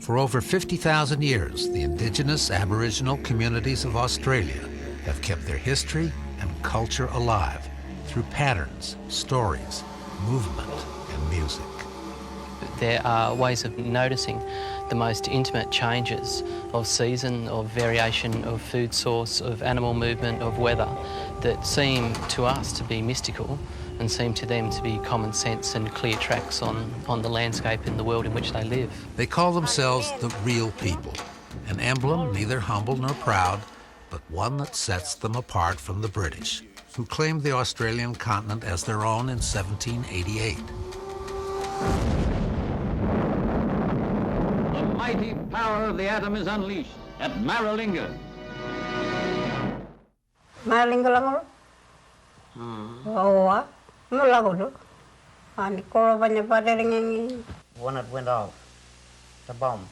For over 50,000 years, the Indigenous Aboriginal communities of Australia have kept their history and culture alive through patterns, stories, movement, and music. There are ways of noticing the most intimate changes of season, of variation of food source, of animal movement, of weather that seem to us to be mystical and seem to them to be common sense and clear tracks on the landscape in the world in which they live. They call themselves the real people, an emblem neither humble nor proud, but one that sets them apart from the British, who claimed the Australian continent as their own in 1788. The mighty power of the atom is unleashed at Maralinga. Maralinga lang oh, malago. Ani ko ba niya pa rin when it went off, the bomb.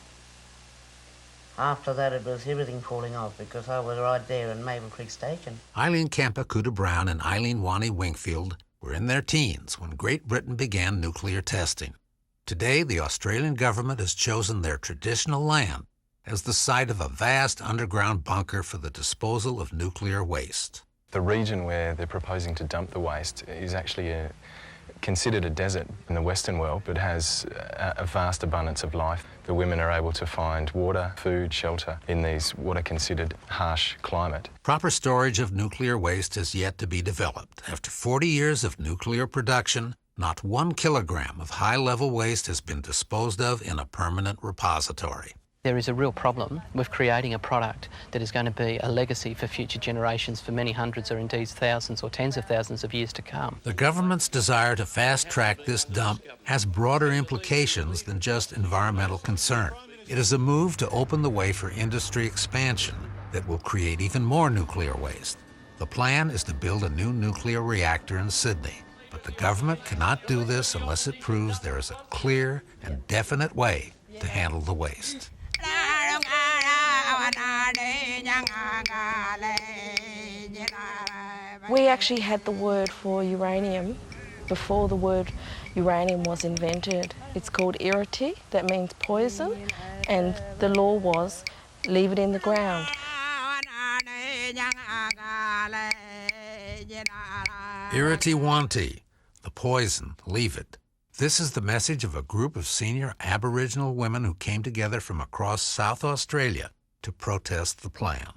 After that, it was everything falling off because I was right there in Maple Creek Station. Eileen Kampakuta Brown and Eileen Wani Wingfield were in their teens when Great Britain began nuclear testing. Today, the Australian government has chosen their traditional land as the site of a vast underground bunker for the disposal of nuclear waste. The region where they're proposing to dump the waste is actually considered a desert in the Western world, but has a vast abundance of life. The women are able to find water, food, shelter in these what are considered harsh climate. Proper storage of nuclear waste has yet to be developed. After 40 years of nuclear production, not 1 kilogram of high-level waste has been disposed of in a permanent repository. There is a real problem with creating a product that is going to be a legacy for future generations for many hundreds or indeed thousands or tens of thousands of years to come. The government's desire to fast-track this dump has broader implications than just environmental concern. It is a move to open the way for industry expansion that will create even more nuclear waste. The plan is to build a new nuclear reactor in Sydney, but the government cannot do this unless it proves there is a clear and definite way to handle the waste. We actually had the word for uranium before the word uranium was invented. It's called irrity, that means poison, and the law was leave it in the ground. Irrity wanti, the poison, leave it. This is the message of a group of senior Aboriginal women who came together from across South Australia to protest the plan.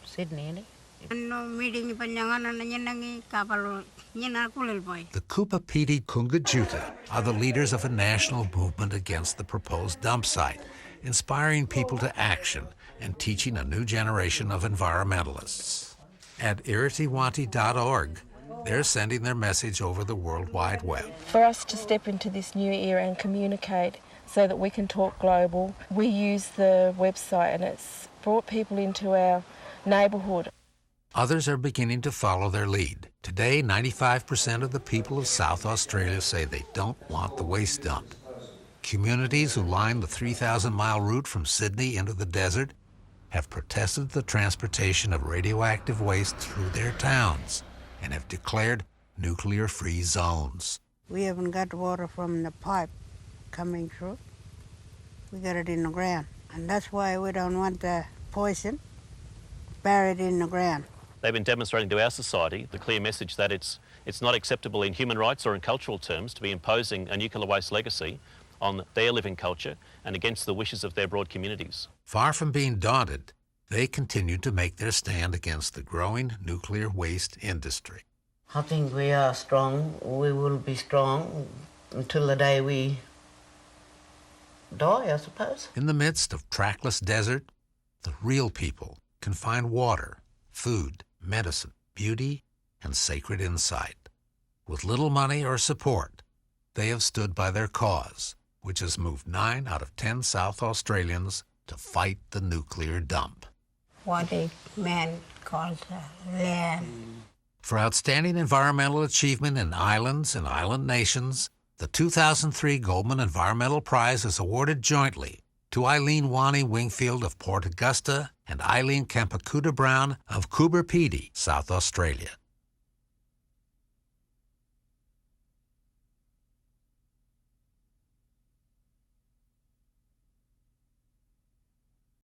Sydney, The Kupapiti Kungajuta are the leaders of a national movement against the proposed dump site, inspiring people to action and teaching a new generation of environmentalists. At irritiwanti.org, they're sending their message over the World Wide Web. For us to step into this new era and communicate so that we can talk global, we use the website and it's brought people into our neighbourhood. Others are beginning to follow their lead. Today, 95% of the people of South Australia say they don't want the waste dumped. Communities who line the 3,000-mile route from Sydney into the desert have protested the transportation of radioactive waste through their towns and have declared nuclear-free zones. We haven't got water from the pipe coming through. We got it in the ground. And that's why we don't want the poison buried in the ground. They've been demonstrating to our society the clear message that it's not acceptable in human rights or in cultural terms to be imposing a nuclear waste legacy on their living culture and against the wishes of their broad communities. Far from being daunted, they continue to make their stand against the growing nuclear waste industry. I think we are strong. We will be strong until the day we die, I suppose. In the midst of trackless desert, the real people can find water, food, medicine, beauty, and sacred insight. With little money or support, they have stood by their cause, which has moved 9 out of 10 South Australians to fight the nuclear dump. What a man calls land. For outstanding environmental achievement in islands and island nations, the 2003 Goldman Environmental Prize is awarded jointly to Eileen Wingfield of Port Augusta and Eileen Kampakuta Brown of Coober Pedy, South Australia.